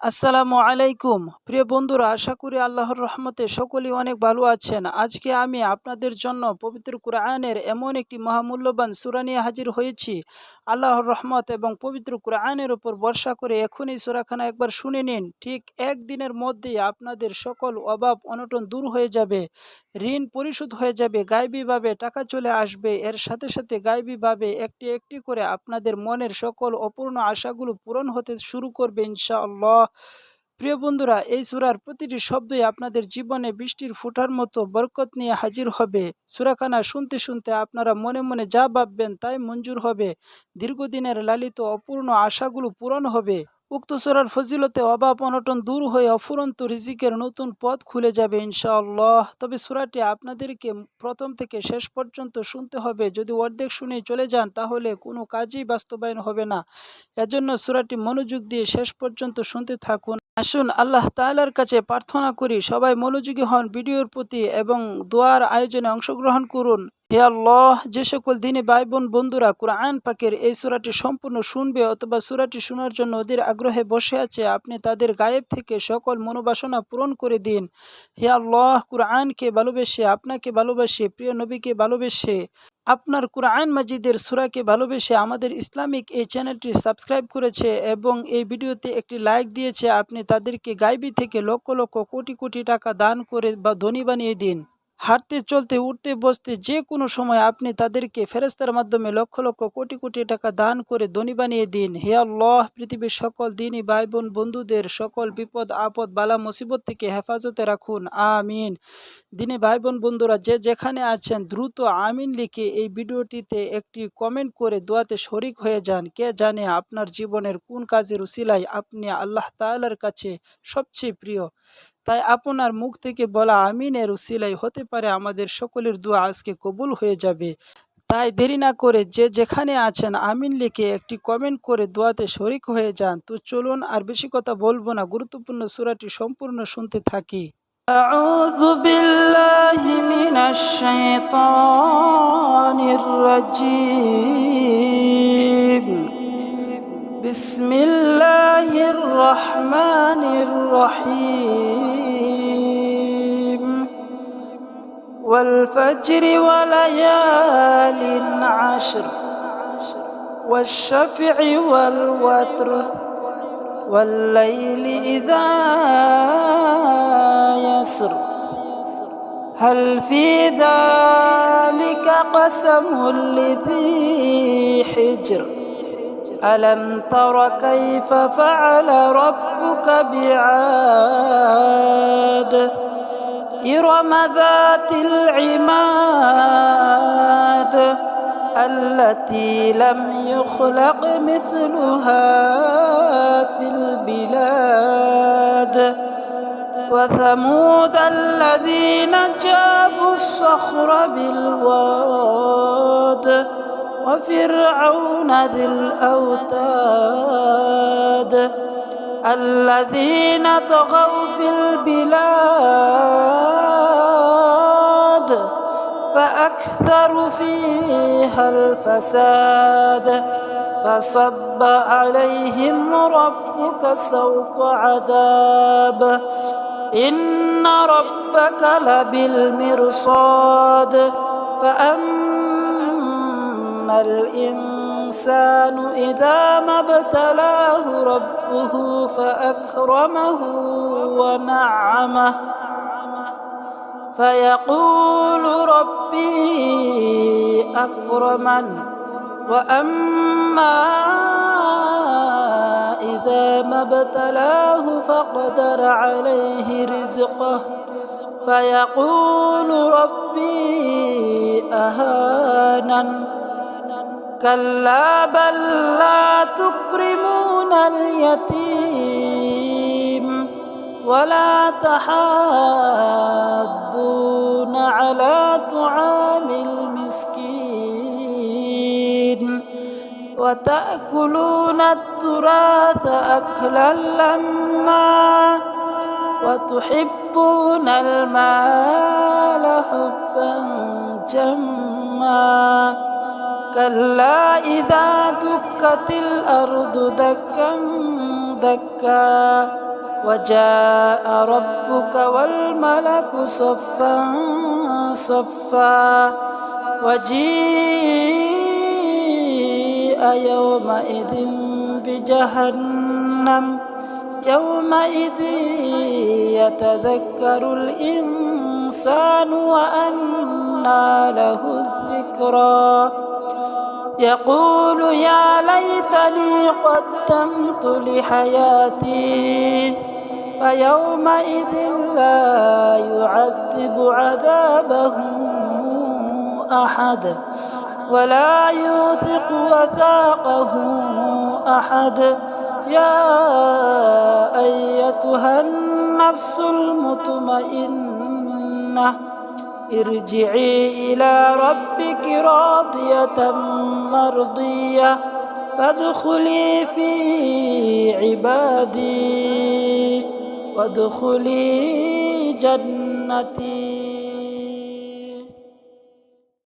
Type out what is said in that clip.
আসসালামু আলাইকুম। প্রিয় বন্ধুরা, আশা করি আল্লাহর রহমতে সকলেই অনেক ভালো আছেন। আজকে আমি আপনাদের জন্য পবিত্র কুরআনের এমন একটি মহামূল্যবান সূরা নিয়ে হাজির হয়েছি। আল্লাহর রহমত এবং পবিত্র কুরআনের উপর ভরসা করে এখনই সূরাখানা একবার শুনে নিন। ঠিক একদিনের মধ্যেই আপনাদের সকল অভাব অনটন দূর হয়ে যাবে, ঋণ পরিশোধ হয়ে যাবে, গায়বীভাবে টাকা চলে আসবে। এর সাথে সাথে গায়বীভাবে একটি একটি করে আপনাদের মনের সকল অপূর্ণ আশাগুলো পূরণ হতে শুরু করবে ইনশাআল্লাহ। প্রিয় বন্ধুরা, এই সূরার প্রতিটি শব্দই আপনাদের জীবনে বৃষ্টির ফোঁটার মতো বরকত নিয়ে হাজির হবে। সূরাখানা শুনতে শুনতে আপনারা মনে মনে যা ভাববেন তাই মঞ্জুর হবে। দীর্ঘদিনের লালিত অপূর্ণ আশাগুলো পূরণ হবে। উক্ত সূরার ফজিলতে অভাব অনটন দূর হয়ে অফুরন্ত রিজিকের নতুন পথ খুলে যাবে ইনশাআল্লাহ। তবে সূরাটি আপনাদেরকে প্রথম থেকে শেষ পর্যন্ত শুনতে হবে। যদি অর্ধেক শুনেই চলে যান তাহলে কোনো কাজই বাস্তবায়ন হবে না। এজন্য সূরাটি মনোযোগ দিয়ে শেষ পর্যন্ত শুনতে থাকুন। আসুন আল্লাহ তাআলার কাছে প্রার্থনা করি, সবাই মনোযোগী হন ভিডিওর প্রতি এবং দোয়ার আয়োজনে অংশগ্রহণ করুন। হে আল্লাহ, যে সকল দিনী ভাই বোন বন্ধুরা কুরআন পাকের এই সূরাটি সম্পূর্ণ শুনবে অথবা সূরাটি শোনার জন্য অধীর আগ্রহে বসে আছে, আপনি তাদের গায়েব থেকে সকল মনোবাসনা পূরণ করে দিন। হে আল্লাহ, কুরআনকে ভালোবেসে, আপনাকে ভালোবেসে, প্রিয় নবীকে ভালোবেসে, আপনার কুরআন মাজিদের সূরাকে ভালোবেসে আমাদের ইসলামিক এই চ্যানেলটি সাবস্ক্রাইব করেছে এবং এই ভিডিওতে একটি লাইক দিয়েছে, আপনি তাদেরকে গায়বী থেকে লক্ষ লক্ষ কোটি কোটি টাকা দান করে বা ধনী বানিয়ে দিন। হাঁটতে চলতে উঠতে বসতে যে কোনো সময় আপনি তাদেরকে ফেরেশতার মাধ্যমে লক্ষ লক্ষ কোটি কোটি টাকা দান করে ধনী বানিয়ে দিন। হে আল্লাহ, পৃথিবীর সকল দিনই ভাই বোন বন্ধুদের সকল বিপদ আপদ বালা মুসিবত থেকে হেফাজতে রাখুন, আমিন। দিনী ভাই বোন বন্ধুরা, যে যেখানে আছেন দ্রুত আমিন লিখে এই ভিডিওটিতে একটি কমেন্ট করে দোয়াতে শরিক হয়ে যান। কে জানে আপনার জীবনের কোন কাজের উসিলায় আপনি আল্লাহ তাআলার কাছে সবচেয়ে প্রিয়। তাই আপনার মুখ থেকে বলা আমিনের উসিলায় হতে পারে আমাদের সকলের দোয়া আজকে কবুল হয়ে যাবে। তাই দেরি না করে যে যেখানে আছেন আমিন লিখে একটি কমেন্ট করে দোয়াতে শরিক হয়ে যান। তো চলুন আর বেশি কথা বলবো না, গুরুত্বপূর্ণ সূরাটি সম্পূর্ণ শুনতে থাকি। আউযু বিল্লাহি মিনাশ শাইতানির রাজীম। বিসমিল্লাহির রহমানির রহিম। ওয়াল ফাজরি ওয়া লায়ালিন আশর ওয়াশ শাফঈ ওয়াল ওয়াতর ওয়াল লাইলি ইযা ইয়াসর হাল ফি যালিকা কাসামুল লিযী হিজর ألم تر كيف فعل ربك بعاد إرم ذات العماد التي لم يخلق مثلها في البلاد وثمود الذين جابوا الصخر بالواد وفرعون ذي الأوتاد الذين طغوا في البلاد فأكثروا فيها الفساد فصب عليهم ربك سوط عذاب إن ربك لبالمرصاد فأما الإنسان إذا ما ابتلاه ربه فأكرمه ونعمه فيقول ربي أكرمن وأما إذا ما ابتلاه فقدر عليه رزقه فيقول ربي أهانن كلا بل لا تكرمون اليتيم ولا تحاضون على طعام المسكين وتأكلون التراث أكلا لما وتحبون المال حبا جما كلا إذا دكت الأرض دكا دكا وجاء ربك والملك صفا صفا وجيء يومئذ بجهنم يومئذ يتذكر الإنسان وأنى له الذكرى يقول يا ليتني قدمت لحياتي فيومئذ لا يعذب عذابه أحد ولا يوثق وثاقه أحد يا أيتها النفس المطمئنة ارجعي إلى ربك راضية مرضية فادخلي في عبادي وادخلي جنتي.